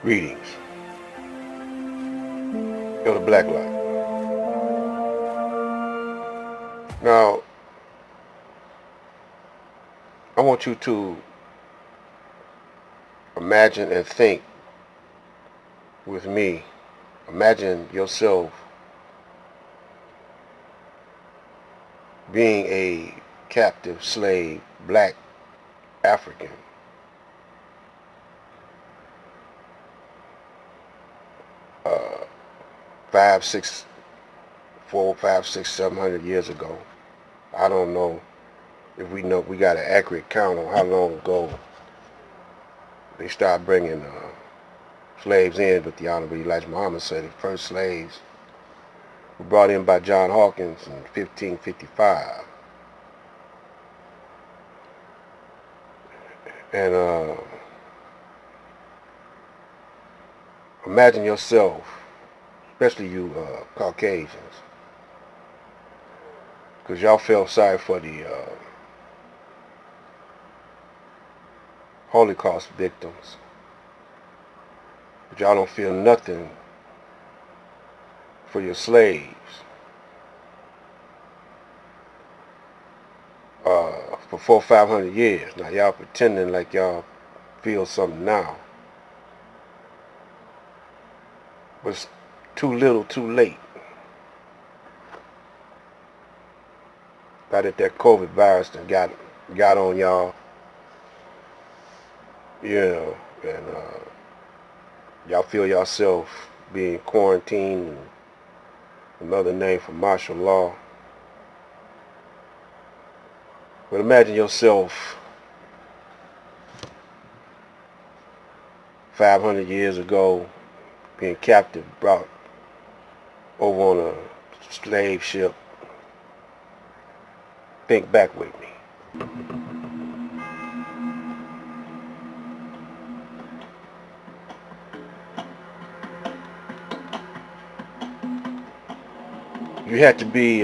Greetings. Yo, the black light. Now, I want you to imagine and think with me. Imagine yourself being a captive slave, black African. Uh, 700 years ago. I don't know if we got an accurate count on how long ago they started bringing slaves in, but the Honorable Elijah Muhammad said the first slaves were brought in by John Hawkins in 1555. And imagine yourself, especially you Caucasians, because y'all feel sorry for the Holocaust victims, but y'all don't feel nothing for your slaves for 400-500 years. Now y'all pretending like y'all feel something now, but it's too little, too late. Now that COVID virus done got on y'all, and y'all feel yourself being quarantined, and another name for martial law. But imagine yourself 500 years ago being captive, brought over on a slave ship. Think back with me. You had to be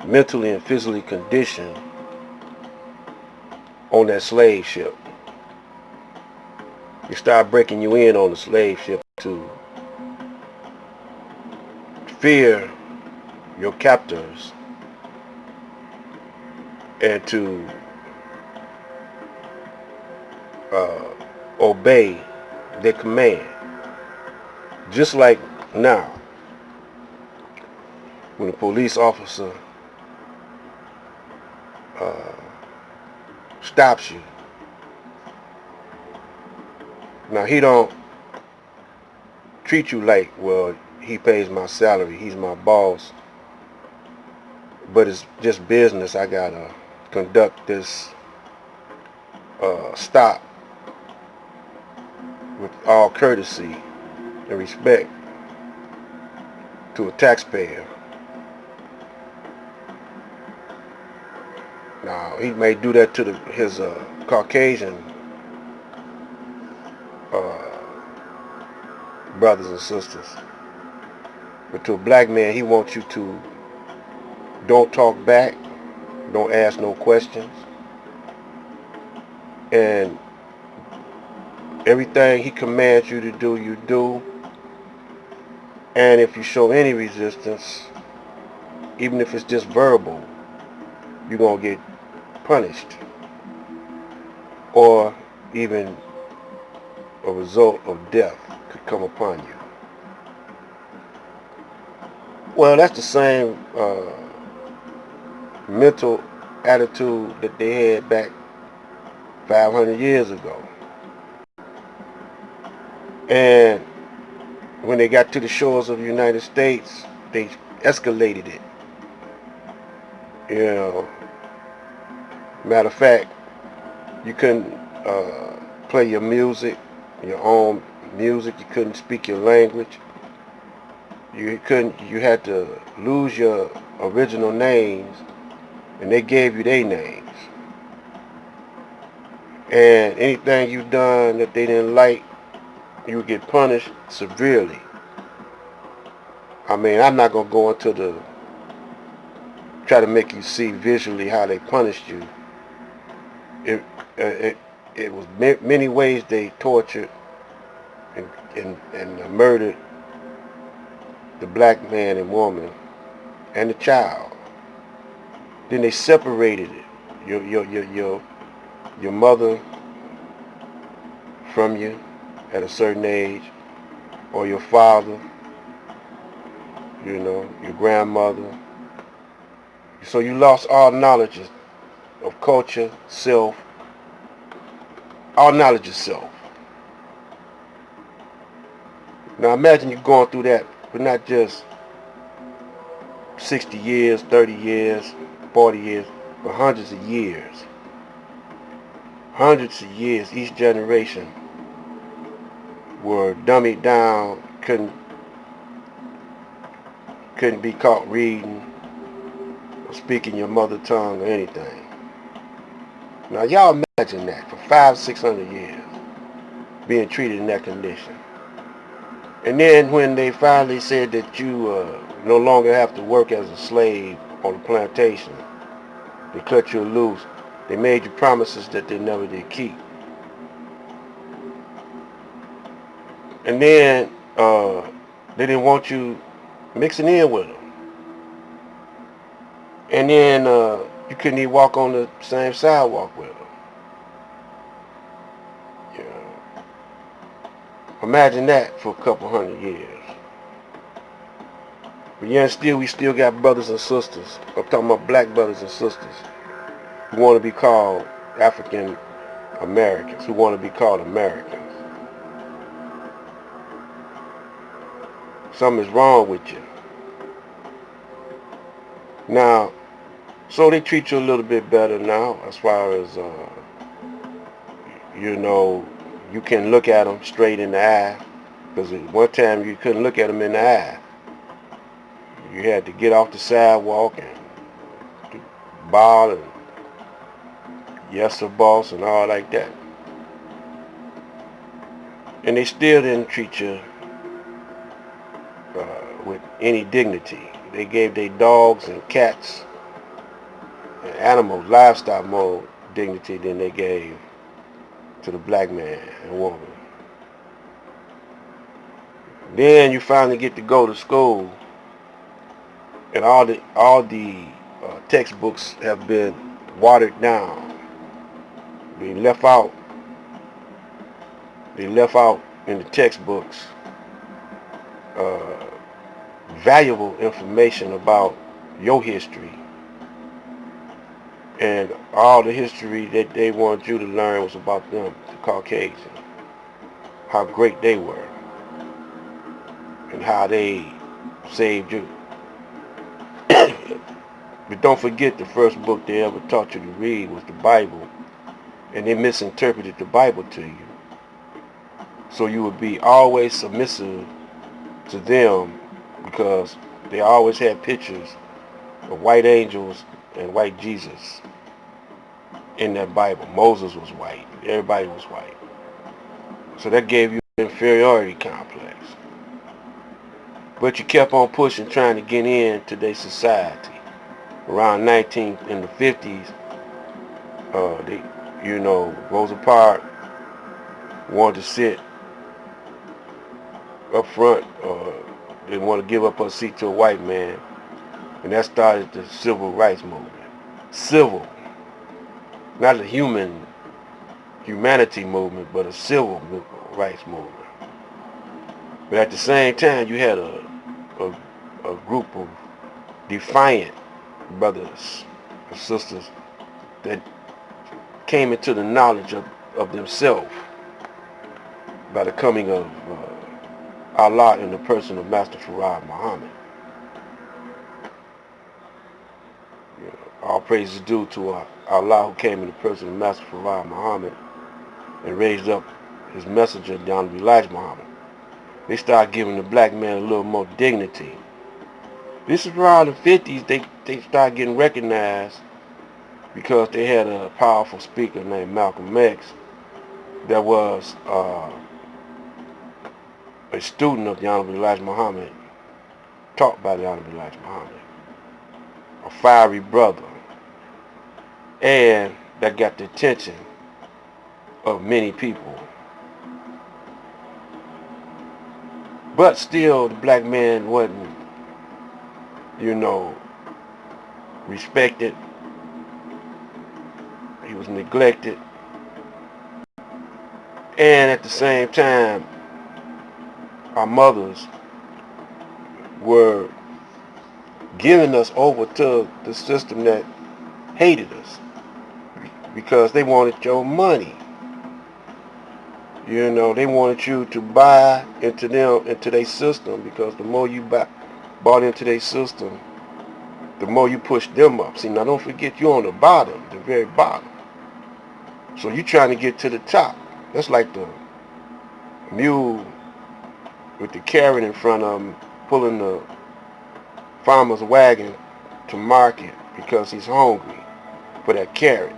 mentally and physically conditioned on that slave ship. They start breaking you in on the slave ship to fear your captors and to obey their command. Just like now, when a police officer stops you, now he don't treat you like, well, he pays my salary, he's my boss, but it's just business. I gotta conduct this stop with all courtesy and respect to a taxpayer. Now, he may do that to his Caucasian brothers and sisters, but to a black man, he wants you to don't talk back, don't ask no questions, and everything he commands you to do, you do. And if you show any resistance, even if it's just verbal, you're gonna get punished, or even a result of death could come upon you. Well, that's the same mental attitude that they had back 500 years ago. And when they got to the shores of the United States, they escalated it. Matter of fact, you couldn't play your music, your own music. You couldn't speak your language. You had to lose your original names, and they gave you their names. And anything you done that they didn't like, you would get punished severely. I mean, I'm not gonna go into try to make you see visually how they punished you. It was many ways they tortured and murdered the black man and woman and the child. Then they separated it. Your mother from you at a certain age, or your father, your grandmother. So you lost all knowledge of culture, self, all knowledge of self. Now imagine you going through that, but not just 60 years, 30 years, 40 years, but hundreds of years. Hundreds of years, each generation were dummied down, couldn't be caught reading or speaking your mother tongue or anything. Now y'all imagine that for 500-600 years being treated in that condition. And then when they finally said that you no longer have to work as a slave on the plantation, they cut you loose. They made you promises that they never did keep. And then they didn't want you mixing in with them. And then you couldn't even walk on the same sidewalk with them. You know. Imagine that for a couple hundred years. But yet still, we still got brothers and sisters. I'm talking about black brothers and sisters who want to be called African Americans, who want to be called Americans. Something is wrong with you. Now, so they treat you a little bit better now as far as, you can look at them straight in the eye. Because at one time you couldn't look at them in the eye. You had to get off the sidewalk and bow and yes sir boss and all like that. And they still didn't treat you with any dignity. They gave their dogs and cats and animals, livestock, more dignity than they gave to the black man and woman. Then you finally get to go to school, and all the textbooks have been watered down. They left out in the textbooks valuable information about your history, and all the history that they wanted you to learn was about them, the Caucasians, how great they were and how they saved you. But don't forget, the first book they ever taught you to read was the Bible, and they misinterpreted the Bible to you. So you would be always submissive to them because they always had pictures of white angels and white Jesus in that Bible. Moses was white. Everybody was white. So that gave you an inferiority complex. But you kept on pushing, trying to get into their society. Around in the 50s, Rosa Parks wanted to sit up front, didn't want to give up her seat to a white man, and that started the civil rights movement. Civil, not a humanity movement, but a civil rights movement. But at the same time, you had a group of defiant brothers and sisters that came into the knowledge of themselves by the coming of Allah in the person of Master Farad Muhammad. All praise is due to Allah, who came in the person of Master Farad Muhammad and raised up his messenger, the Honorable Elijah Muhammad. They started giving the black man a little more dignity. This is around the 50s, they started getting recognized because they had a powerful speaker named Malcolm X that was a student of the Honorable Elijah Muhammad, taught by the Honorable Elijah Muhammad, a fiery brother, and that got the attention of many people. But still, the black man wasn't, you know, respected. He was neglected. And at the same time, our mothers were giving us over to the system that hated us because they wanted your money. You know, they wanted you to buy into their system, because the more you bought into their system, the more you push them up. See, now don't forget, you're on the bottom, the very bottom. So you're trying to get to the top. That's like the mule with the carrot in front of him, pulling the farmer's wagon to market because he's hungry for that carrot.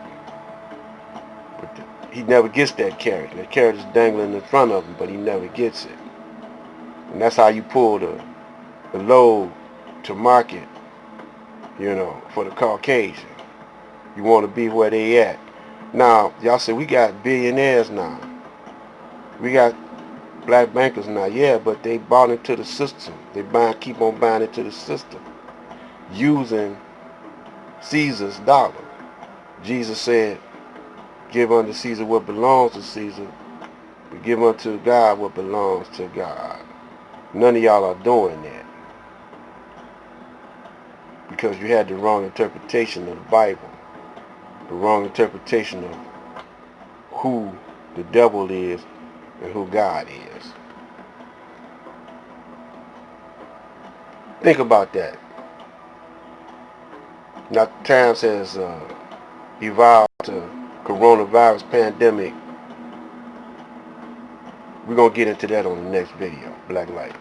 But he never gets that carrot. The carrot is dangling in front of him, but he never gets it. And that's how you pull the load to market, you know, for the Caucasian. You want to be where they at. Now, y'all say we got billionaires now. We got black bankers now. Yeah, but they bought into the system. They keep on buying into the system, using Caesar's dollar. Jesus said, give unto Caesar what belongs to Caesar, but give unto God what belongs to God. None of y'all are doing that because you had the wrong interpretation of the Bible, the wrong interpretation of who the devil is and who God is. Think about that. Now, times has evolved to coronavirus pandemic. We're going to get into that on the next video. Black Light.